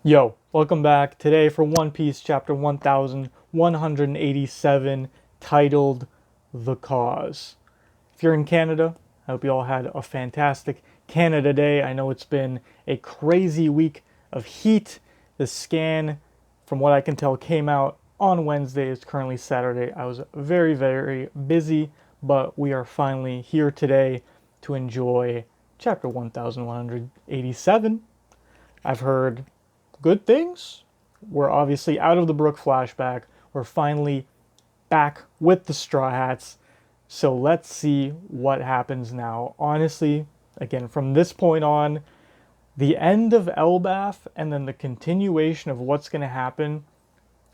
Yo, welcome back. Today for One Piece chapter 1187 titled The Cause. If you're in Canada, I hope you all had a fantastic Canada Day. I know it's been a crazy week of heat. The scan, from what I can tell, came out on Wednesday. It's currently Saturday. I was very, very busy, but we are finally here today to enjoy chapter 1187. I've heard good things. We're obviously out of the Brook flashback. We're finally back with the Straw Hats. So let's see what happens now. Honestly, again, from this point on, the end of Elbaf and then the continuation of what's going to happen,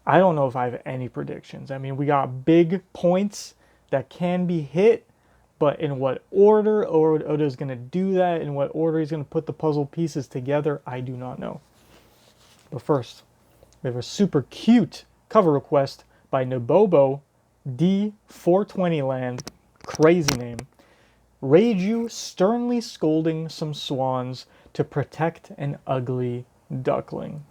I don't know if I have any predictions. I mean, we got big points that can be hit, but in what order Oda's going to do that, in what order he's going to put the puzzle pieces together, I do not know. But first, we have a super cute cover request by Nabobo D420 Land, crazy name. Reiju sternly scolding some swans to protect an ugly duckling.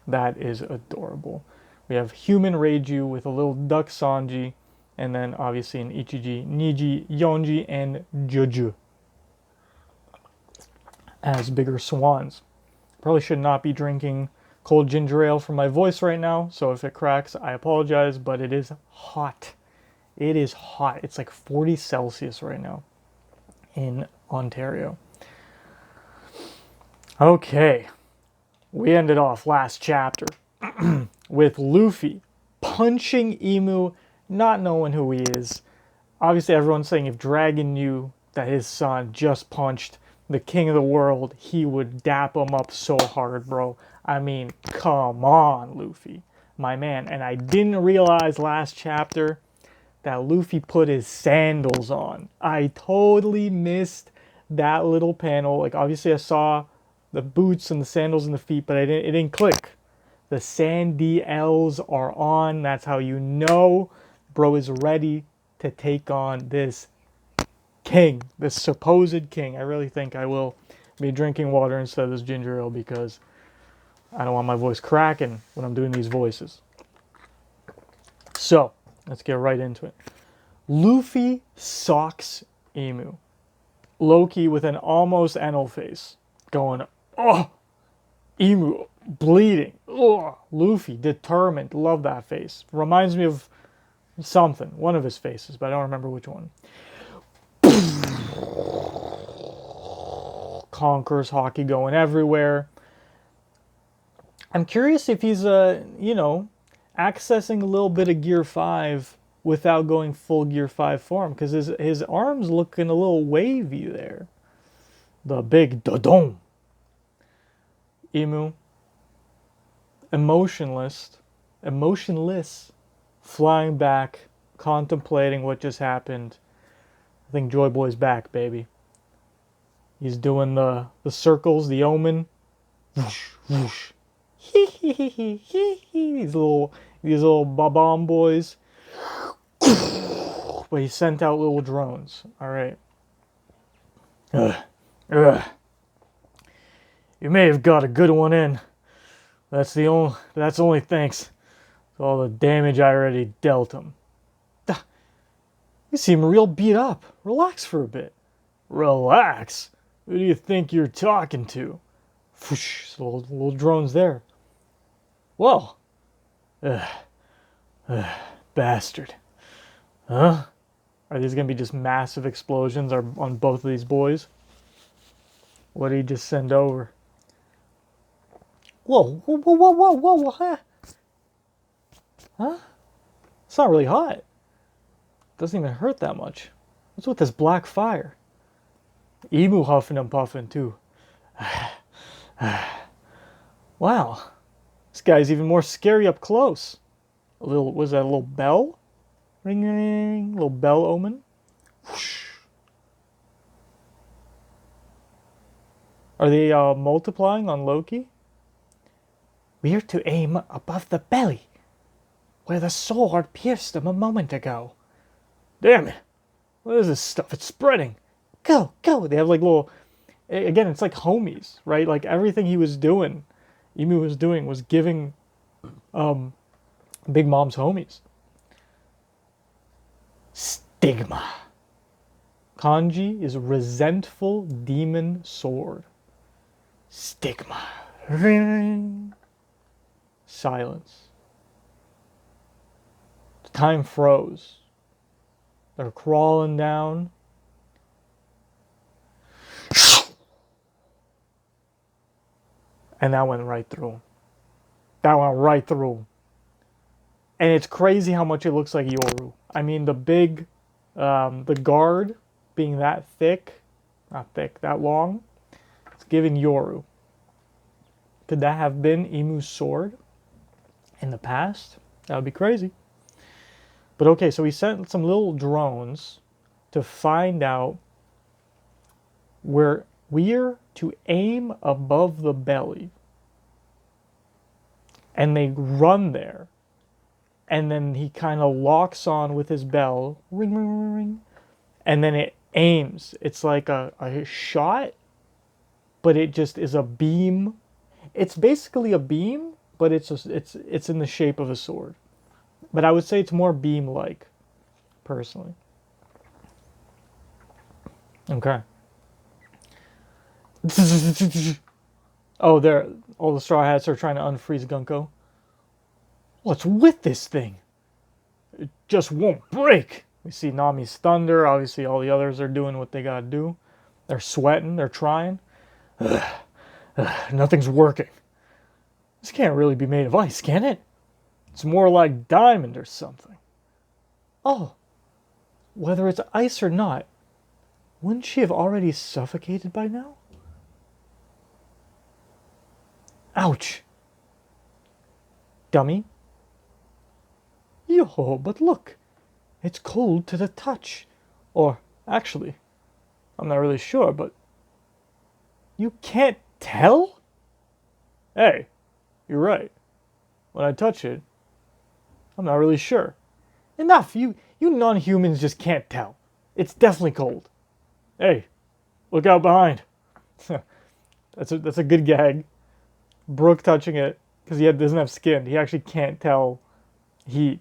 That is adorable. We have human Reiju with a little duck Sanji, and then obviously in Ichiji, Niji, Yonji, and Joju as bigger swans. Probably should not be drinking cold ginger ale for my voice right now, so if it cracks, I apologize, but it is hot. It is hot. It's like 40 Celsius right now in Ontario. Okay, we ended off last chapter with Luffy punching Emu, not knowing who he is. Obviously, everyone's saying if Dragon knew that his son just punched the king of the world, he would dap him up so hard, bro. I mean, come on, Luffy, my man. And I didn't realize last chapter that Luffy put his sandals on. I totally missed that little panel. Like, obviously I saw the boots and the sandals and the feet, but it didn't click. The sandy L's are on. That's how you know bro is ready to take on this king, this supposed king. I really think I will be drinking water instead of this ginger ale because I don't want my voice cracking when I'm doing these voices. So, let's get right into it. Luffy socks Emu. Loki with an almost Enel face. Going, oh, Emu bleeding. Oh, Luffy determined. Love that face. Reminds me of something. One of his faces, but I don't remember which one. Conquers hockey going everywhere. I'm curious if he's, accessing a little bit of Gear 5 without going full Gear 5 form, because his arm's looking a little wavy there. The big dodom. Emu, emotionless, flying back, contemplating what just happened. I think Joy Boy's back, baby. He's doing the circles, the omen. Whoosh, whoosh. These little bomb boys. But he sent out little drones. All right. Ugh. You may have got a good one in. That's only thanks to all the damage I already dealt him. You seem real beat up. Relax for a bit. Relax? Who do you think you're talking to? Whoosh, little drones there. Whoa. Bastard. Huh? Are these going to be just massive explosions on both of these boys? What did he just send over? Whoa. Huh? It's not really hot. Doesn't even hurt that much. What's with this black fire? Emu huffing and puffing too. Wow. This guy's even more scary up close. Was that a little bell? Ring, ring, little bell omen. Whoosh. Are they multiplying on Loki? We're to aim above the belly, where the sword pierced him a moment ago. Damn it. What is this stuff? It's spreading. Go. They have like little... Again, it's like homies, right? Like everything he was doing Emu was doing was giving Big Mom's homies. Stigma. Kanji is resentful demon sword. Stigma. Ring. Silence. The time froze. They're crawling down. And that went right through. That went right through. And it's crazy how much it looks like Yoru. I mean, the guard being that thick, not thick, that long, it's giving Yoru. Could that have been Imu's sword in the past? That would be crazy. But okay, so we sent some little drones to find out where we're to aim above the belly. And they run there. And then he kind of locks on with his bell. Ring, ring, ring, ring. And then it aims. It's like a shot, but it just is a beam. It's basically a beam, but it's in the shape of a sword. But I would say it's more beam-like, personally. Okay. Oh, all the Straw Hats are trying to unfreeze Gunko. What's with this thing? It just won't break. We see Nami's thunder. Obviously, all the others are doing what they gotta do. They're sweating. They're trying. Nothing's working. This can't really be made of ice, can it? It's more like diamond or something. Oh, whether it's ice or not, wouldn't she have already suffocated by now? Ouch. Dummy. Yo, but look. It's cold to the touch. Or, actually, I'm not really sure, but... You can't tell? Hey, you're right. When I touch it, I'm not really sure. Enough, you non-humans just can't tell. It's definitely cold. Hey, look out behind. That's a good gag. Brook touching it, because he doesn't have skin. He actually can't tell heat.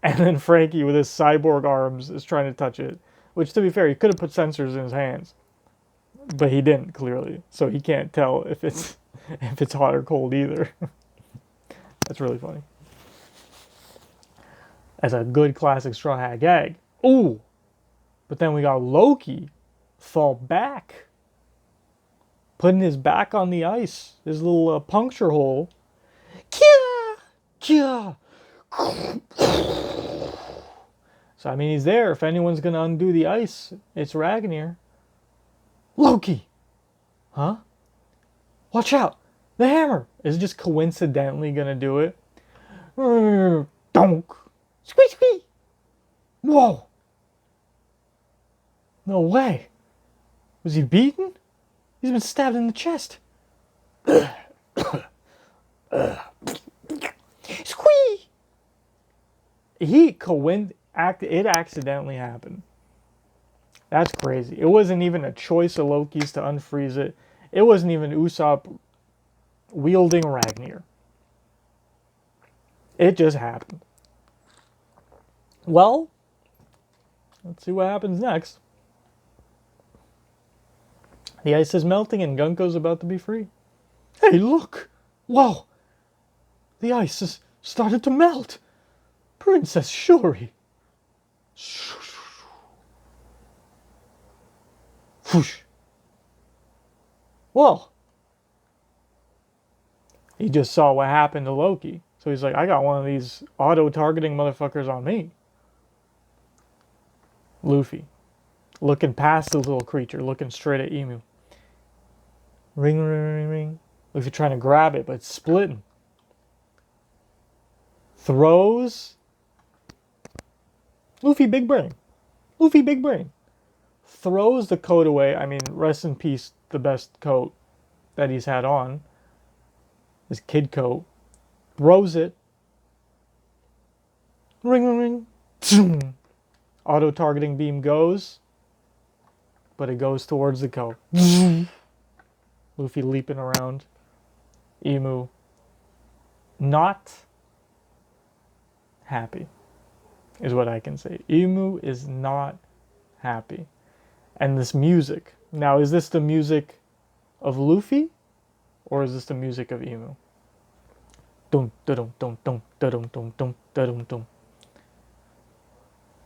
And then Frankie with his cyborg arms is trying to touch it. Which, to be fair, he could have put sensors in his hands. But he didn't, clearly. So he can't tell if it's hot or cold either. That's really funny. That's a good classic Straw Hat gag. Ooh! But then we got Loki fall back. Putting his back on the ice. His little puncture hole. Kia! Kia! So, I mean, he's there. If anyone's going to undo the ice, it's Ragnar. Loki! Huh? Watch out! The hammer! Is it just coincidentally going to do it? Donk! Squee, squee! Whoa! No way! Was he beaten? He's been stabbed in the chest. Squee! It accidentally happened. That's crazy. It wasn't even a choice of Loki's to unfreeze it. It wasn't even Usopp wielding Ragnar. It just happened. Well, let's see what happens next. The ice is melting and Gunko's about to be free. Hey, look! Whoa! The ice has started to melt! Princess Shuri! Whoosh! Well, he just saw what happened to Loki. So he's like, I got one of these auto-targeting motherfuckers on me. Luffy. Looking past the little creature, looking straight at Emu. Ring, ring, ring, ring. Luffy trying to grab it, but it's splitting. Throws. Luffy, big brain. Luffy, big brain. Throws the coat away. I mean, rest in peace, the best coat that he's had on. His kid coat. Throws it. Ring, ring, ring. Auto-targeting beam goes. But it goes towards the coat. Luffy leaping around. Emu not happy, is what I can say. Emu is not happy. And this music. Now, is this the music of Luffy? Or is this the music of Emu? Dum dum dum dum dum dum dum dum dum.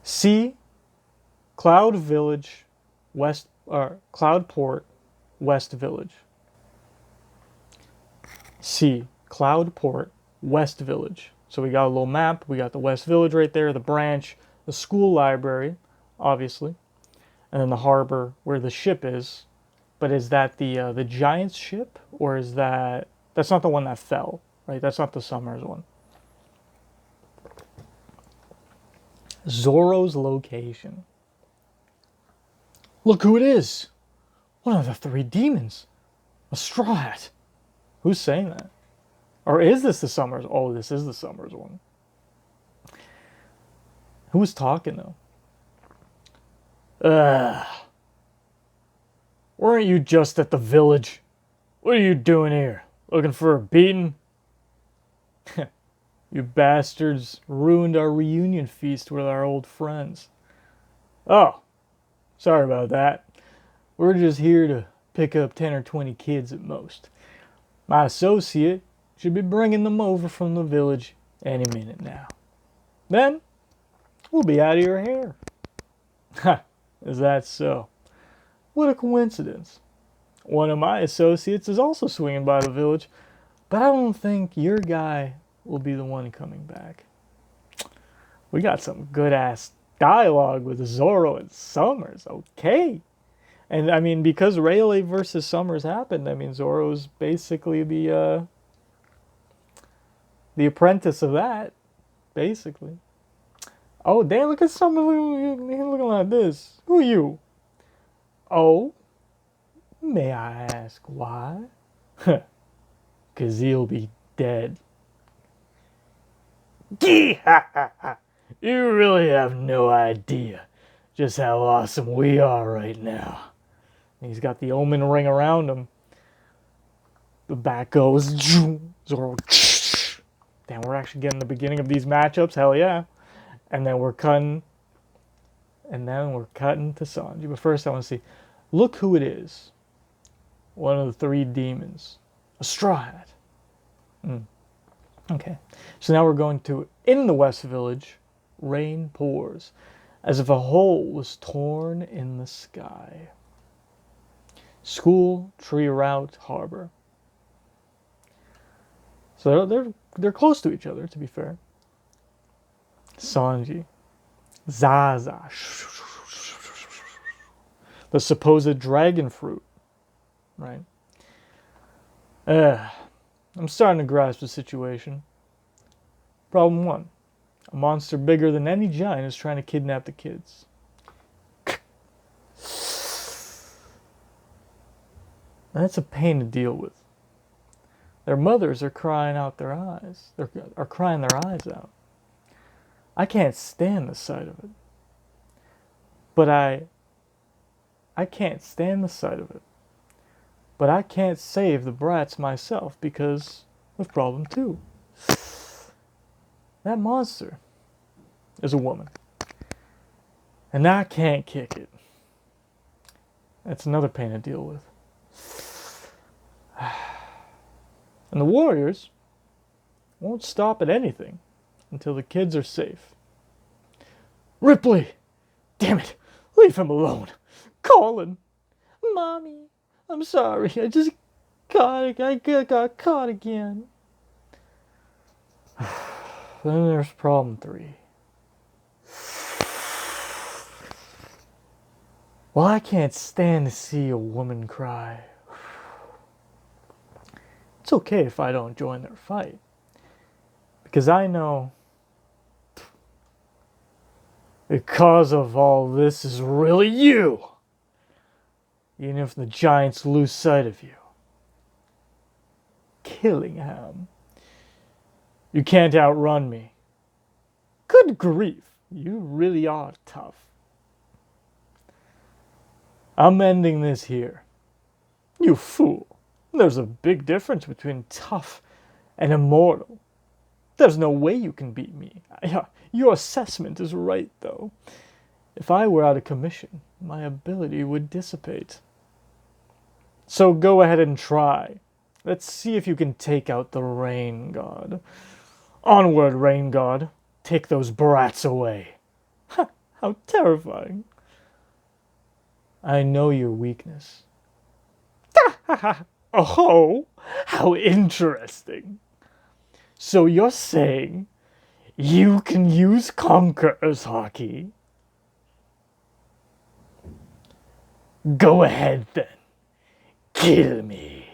C. Cloud Village, Cloud Port, West Village. C. Cloud Port, West Village. So we got a little map. We got the West Village right there, the branch, the school library, obviously, and then the harbor where the ship is. But is that the Giant's ship, or is that's not the one that fell, right? That's not the Summers one. Zoro's location. Look who it is! One of the three demons. A Straw Hat. Who's saying that? Or is this the Summers? Oh, this is the Summers one. Who was talking, though? Weren't you just at the village? What are you doing here? Looking for a beating? You bastards ruined our reunion feast with our old friends. Oh, sorry about that. We're just here to pick up 10 or 20 kids at most. My associate should be bringing them over from the village any minute now. Then, we'll be out of your hair. Ha, is that so? What a coincidence. One of my associates is also swinging by the village, but I don't think your guy will be the one coming back. We got some good-ass dialogue with Zoro and Summers, okay. And, I mean, because Rayleigh versus Summers happened, I mean, Zoro's basically the apprentice of that, basically. Oh, damn, look at Summers looking like this. Who are you? Oh, may I ask why? 'Cause he'll be dead. You really have no idea just how awesome we are right now. And he's got the Omen ring around him. The back goes. Zoro. Damn, we're actually getting the beginning of these matchups. Hell yeah. And then we're cutting. And then we're cutting to Sanji. But first I want to see. Look who it is. One of the three demons. A Straw Hat. Okay. So now we're going to, in the West Village, rain pours, as if a hole was torn in the sky. School, tree route, harbor. So they're close to each other, to be fair. Sanji. Zaza. The supposed dragon fruit. Right? I'm starting to grasp the situation. Problem 1. A monster bigger than any giant is trying to kidnap the kids. That's a pain to deal with. Their mothers are crying out their eyes. Are crying their eyes out. I can't stand the sight of it. But I can't stand the sight of it. But I can't save the brats myself because of problem 2. That monster is a woman. And I can't kick it. That's another pain to deal with. And the warriors won't stop at anything until the kids are safe. Ripley! Damn it! Leave him alone! Colin! Mommy! I'm sorry, I got caught again. Then there's problem 3. Well, I can't stand to see a woman cry. It's okay if I don't join their fight. Because I know the cause of all this is really you. Even if the giants lose sight of you. Killingham. You can't outrun me. Good grief, you really are tough. I'm ending this here. You fool. There's a big difference between tough and immortal. There's no way you can beat me. Your assessment is right, though. If I were out of commission, my ability would dissipate. So go ahead and try. Let's see if you can take out the Rain God. Onward, Rain God. Take those brats away. How terrifying. I know your weakness. Oh, how interesting. So you're saying you can use Conqueror's Haki? Go ahead then. Kill me.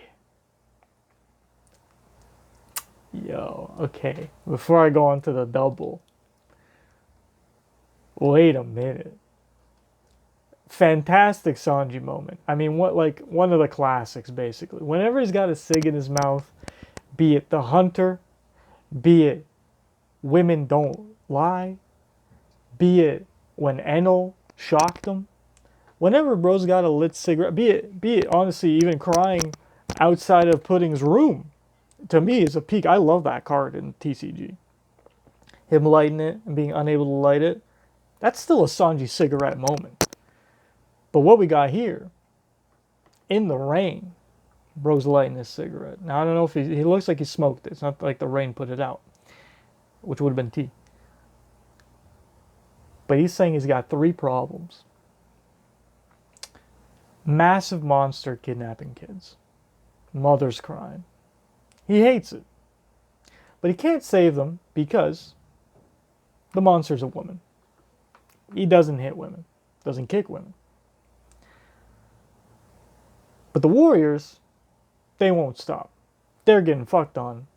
Yo, okay. Before I go on to the double. Wait a minute. Fantastic Sanji moment. I mean, what, like, one of the classics, basically. Whenever he's got a cig in his mouth, be it the hunter, be it women don't lie, be it when Enel shocked him, whenever bro's got a lit cigarette, be it honestly even crying outside of Pudding's room, to me is a peak. I love that card in TCG. Him lighting it and being unable to light it, that's still a Sanji cigarette moment. But what we got here, in the rain, bro's lighting his cigarette. Now, I don't know if he looks like he smoked it. It's not like the rain put it out, which would have been tea. But he's saying he's got 3 problems. Massive monster kidnapping kids. Mother's crying. He hates it. But he can't save them because the monster's a woman. He doesn't hit women. Doesn't kick women. But the warriors, they won't stop. They're getting fucked on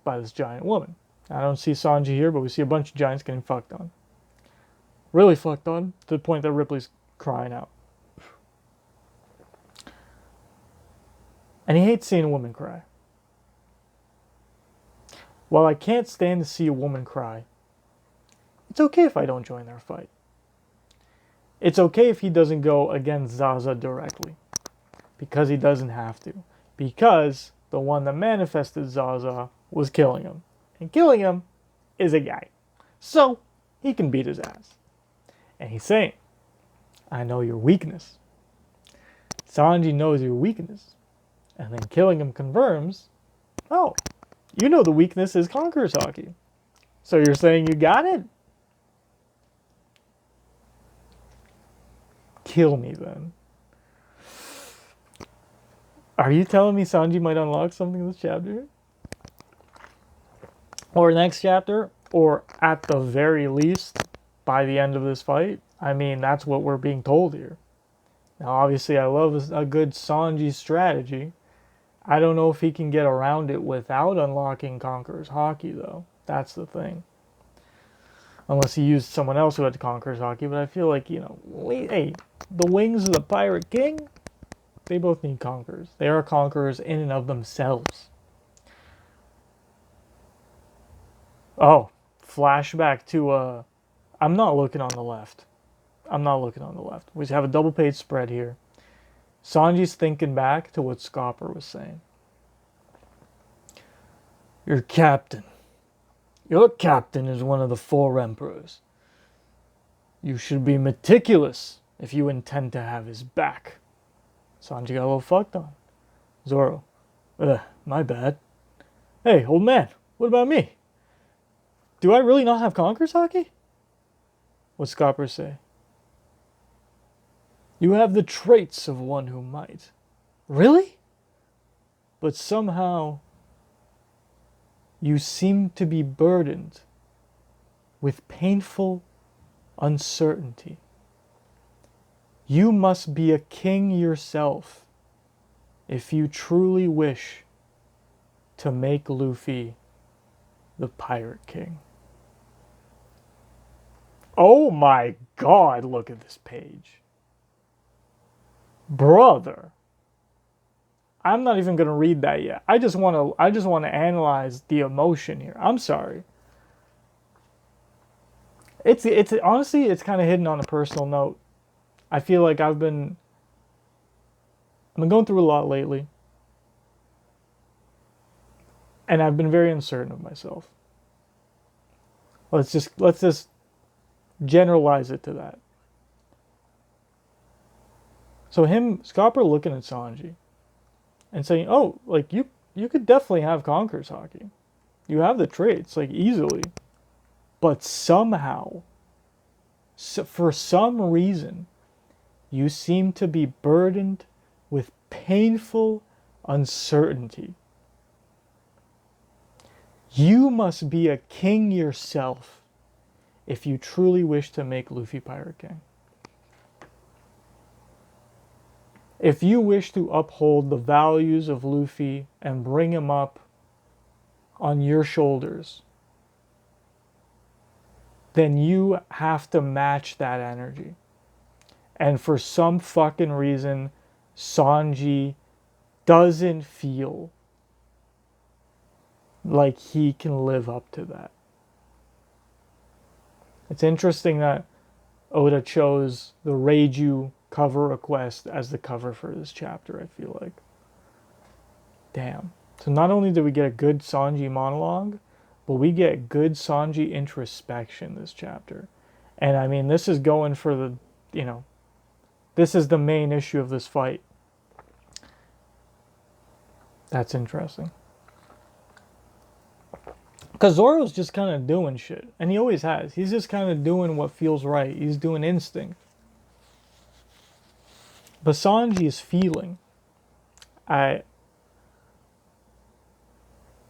by this giant woman. I don't see Sanji here, but we see a bunch of giants getting fucked on. Really fucked on, to the point that Ripley's crying out. And he hates seeing a woman cry. While I can't stand to see a woman cry, it's okay if I don't join their fight. It's okay if he doesn't go against Zaza directly. Because he doesn't have to. Because the one that manifested Zaza was killing him. And killing him is a guy. So, he can beat his ass. And he's saying, I know your weakness. Sanji knows your weakness. And then killing him confirms, oh, you know the weakness is Conqueror's Haki. So you're saying you got it? Kill me then. Are you telling me Sanji might unlock something in this chapter? Or next chapter? Or at the very least, by the end of this fight? I mean, that's what we're being told here. Now, obviously, I love a good Sanji strategy. I don't know if he can get around it without unlocking Conqueror's Haki, though. That's the thing. Unless he used someone else who had Conqueror's Haki, but I feel like, you know, hey, the wings of the Pirate King, they both need conquerors. They are conquerors in and of themselves. Oh, flashback to, I'm not looking on the left. I'm not looking on the left. We have a double page spread here. Sanji's thinking back to what Scopper was saying. Your captain is one of the 4 emperors. You should be meticulous if you intend to have his back. Sanji got a little fucked on. Zoro, my bad. Hey, old man, what about me? Do I really not have Conqueror's Haki? What's Scopper say? You have the traits of one who might. Really? But somehow you seem to be burdened with painful uncertainty. You must be a king yourself if you truly wish to make Luffy the Pirate King. Oh my God, look at this page. Brother. I'm not even going to read that yet. I just want to analyze the emotion here. I'm sorry. It's honestly, it's kind of hidden on a personal note. I feel like I've been going through a lot lately. And I've been very uncertain of myself. Let's just generalize it to that. So Scopper looking at Sanji and saying, "Oh, like you could definitely have Conqueror's Haki. You have the traits like easily, but somehow, for some reason, you seem to be burdened with painful uncertainty. You must be a king yourself if you truly wish to make Luffy Pirate King. If you wish to uphold the values of Luffy and bring him up on your shoulders, then you have to match that energy. And for some fucking reason, Sanji doesn't feel like he can live up to that. It's interesting that Oda chose the Reiju cover request as the cover for this chapter, I feel like. Damn. So not only do we get a good Sanji monologue, but we get good Sanji introspection this chapter. And I mean, this is going for the, this is the main issue of this fight. That's interesting. Because Zoro's just kind of doing shit. And he always has. He's just kind of doing what feels right. He's doing instinct. But Sanji is feeling.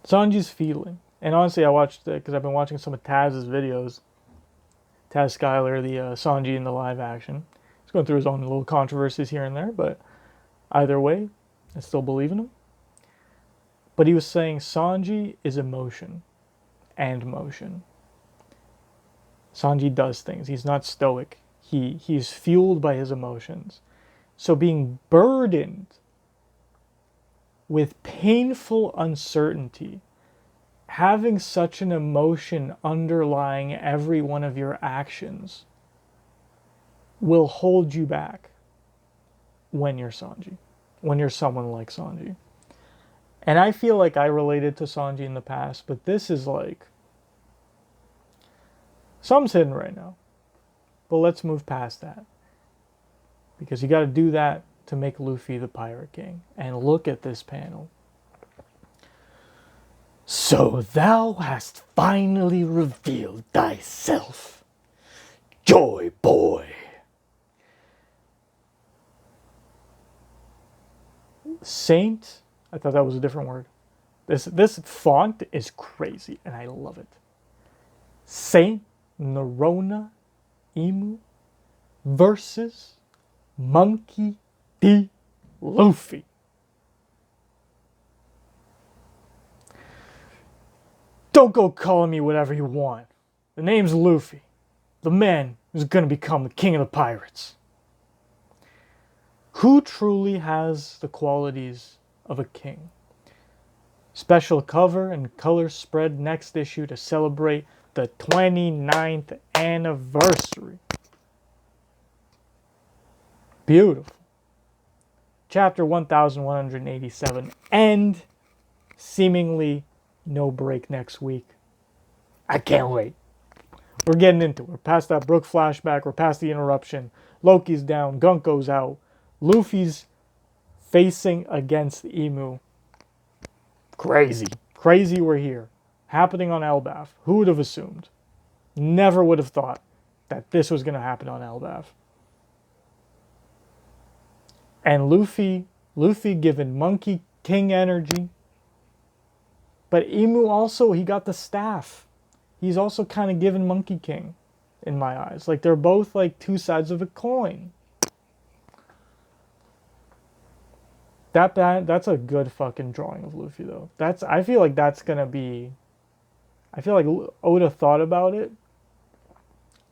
Sanji's feeling. And honestly, I watched it because I've been watching some of Taz's videos. Taz Skylar, the Sanji in the live action. He's going through his own little controversies here and there, but either way, I still believe in him. But he was saying Sanji is emotion and motion. Sanji does things. He's not stoic. He's fueled by his emotions. So being burdened with painful uncertainty, having such an emotion underlying every one of your actions, will hold you back when you're Sanji, when you're someone like Sanji. And I feel like I related to Sanji in the past, but this is like, something's hidden right now. But let's move past that. Because you got to do that to make Luffy the Pirate King. And look at this panel. So thou hast finally revealed thyself, Joy Boy. Saint, I thought that was a different word. This font is crazy, and I love it. Saint Nerona Emu versus Monkey D. Luffy. Don't go calling me whatever you want. The name's Luffy, the man who's going to become the king of the pirates. Who truly has the qualities of a king? Special cover and color spread next issue to celebrate the 29th anniversary. Beautiful. Chapter 1187, and seemingly no break next week. I can't wait. We're getting into it. We're past that Brook flashback. We're past the interruption. Loki's down. Gunko's out. Luffy's facing against the Emu. Crazy. Crazy we're here. Happening on Elbaf. Who would have assumed? Never would have thought that this was going to happen on Elbaf. And Luffy given Monkey King energy. But Emu also, he got the staff. He's also kind of given Monkey King in my eyes. Like they're both like two sides of a coin. That's a good fucking drawing of Luffy though. I feel like that's gonna be. I feel like Oda thought about it.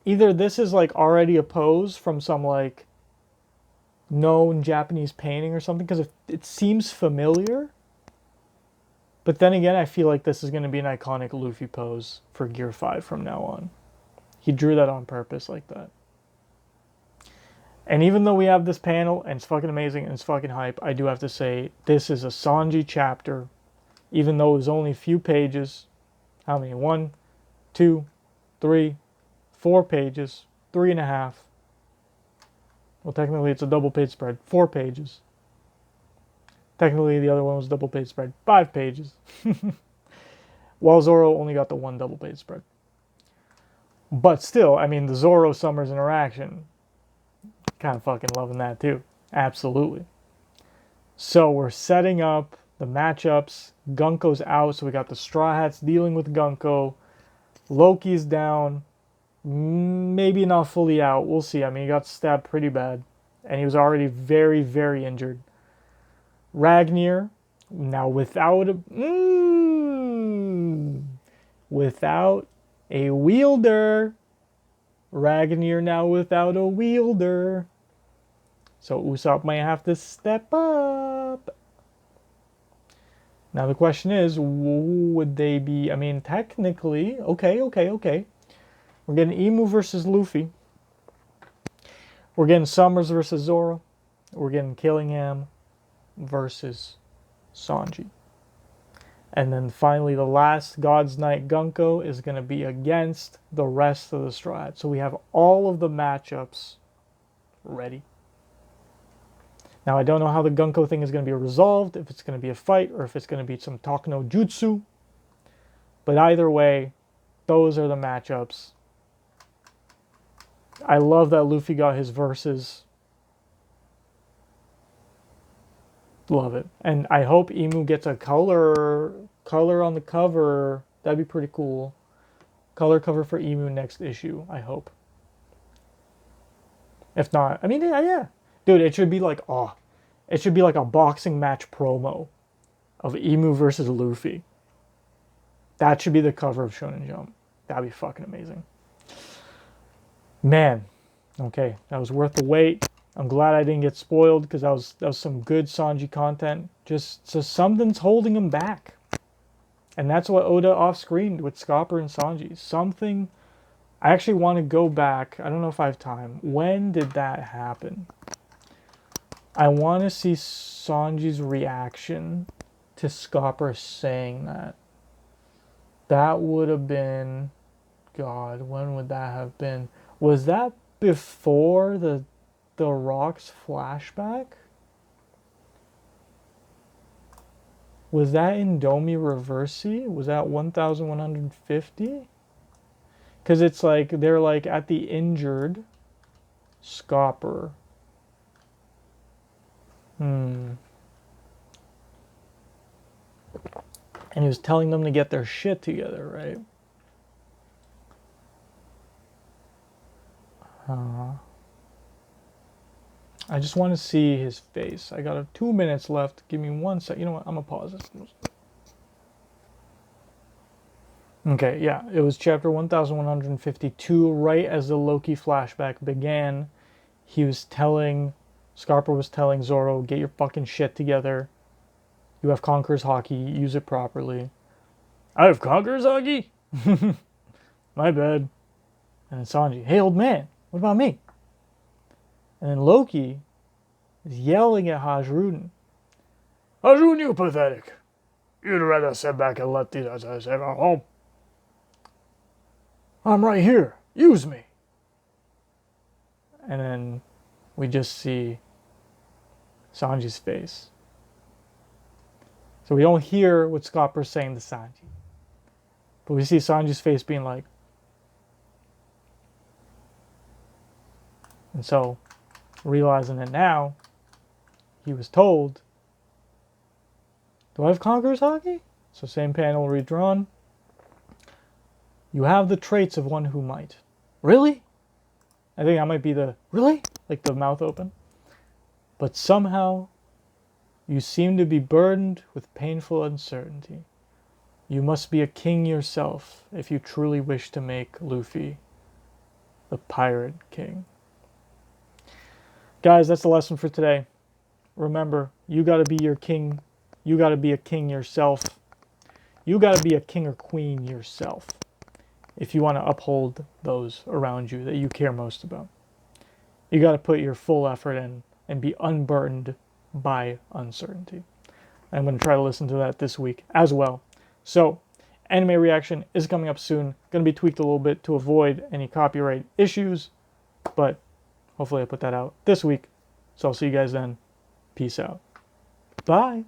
Either this is like already a pose from some like known Japanese painting or something, because it seems familiar. But then again, I feel like this is going to be an iconic Luffy pose for Gear 5 from now on. He drew that on purpose like that. And even though we have this panel, and it's fucking amazing, and it's fucking hype, I do have to say, this is a Sanji chapter even though it was only a few pages. How many? 1, 2, 3, 4 pages, 3.5. Well, technically it's a double page spread, 4 pages. Technically the other one was double page spread, 5 pages. While Zoro only got the one double page spread. But still, I mean, the Zoro Summers interaction, kind of fucking loving that too. Absolutely. So we're setting up the matchups. Gunko's out, so we got the Straw Hats dealing with Gunko. Loki's down. Maybe not fully out. We'll see. I mean, he got stabbed pretty bad. And he was already very, very injured. Ragnar, now without a wielder. Ragnar now without a wielder. So Usopp might have to step up. Now the question is, would they be... I mean, technically... Okay. We're getting Imu versus Luffy. We're getting Summers versus Zoro. We're getting Killingham versus Sanji. And then finally, the last God's Knight Gunko is going to be against the rest of the Straw Hats. So we have all of the matchups ready. Now, I don't know how the Gunko thing is going to be resolved, if it's going to be a fight, or if it's going to be some talk no jutsu. But either way, those are the matchups. I love that Luffy got his verses. Love it. And I hope Imu gets a color on the cover. That'd be pretty cool. Color cover for Imu next issue, I hope. If not, I mean, yeah. Dude, it should be like, it should be like a boxing match promo of Imu versus Luffy. That should be the cover of Shonen Jump. That'd be fucking amazing. Man, okay, that was worth the wait. I'm glad I didn't get spoiled because that was some good Sanji content. Just so something's holding him back. And that's what Oda off-screened with Scopper and Sanji. Something... I actually want to go back. I don't know if I have time. When did that happen? I want to see Sanji's reaction to Scopper saying that. That would have been... God, when would that have been? Was that before the Rocks flashback? Was that in Domi Reversi? Was that 1150? Because it's like, they're like at the injured Scopper. And he was telling them to get their shit together, right? I just want to see his face. I got 2 minutes left. Give me 1 sec. You know what? I'm going to pause this. Okay, yeah. It was chapter 1152. Right as the Loki flashback began, Scarpa was telling Zoro, get your fucking shit together. You have Conqueror's Haki. Use it properly. I have Conqueror's Haki? My bad. And then Sanji, hey, old man, what about me? And then Loki is yelling at Hajruden. Hajruden, you pathetic. You'd rather sit back and let these guys go home. I'm right here. Use me. And then we just see Sanji's face. So we don't hear what Scopper's saying to Sanji. But we see Sanji's face being like... And so, realizing it now, he was told, do I have Conqueror's Haki? So same panel redrawn. You have the traits of one who might. Really? I think that might be the, really? Like the mouth open. But somehow, you seem to be burdened with painful uncertainty. You must be a king yourself if you truly wish to make Luffy the Pirate King. Guys, that's the lesson for today. Remember, you gotta be your king. You gotta be a king yourself. You gotta be a king or queen yourself if you want to uphold those around you that you care most about. You gotta put your full effort in and be unburdened by uncertainty. I'm going to try to listen to that this week as well. So, anime reaction is coming up soon. Going to be tweaked a little bit to avoid any copyright issues, but hopefully I put that out this week. So I'll see you guys then. Peace out. Bye.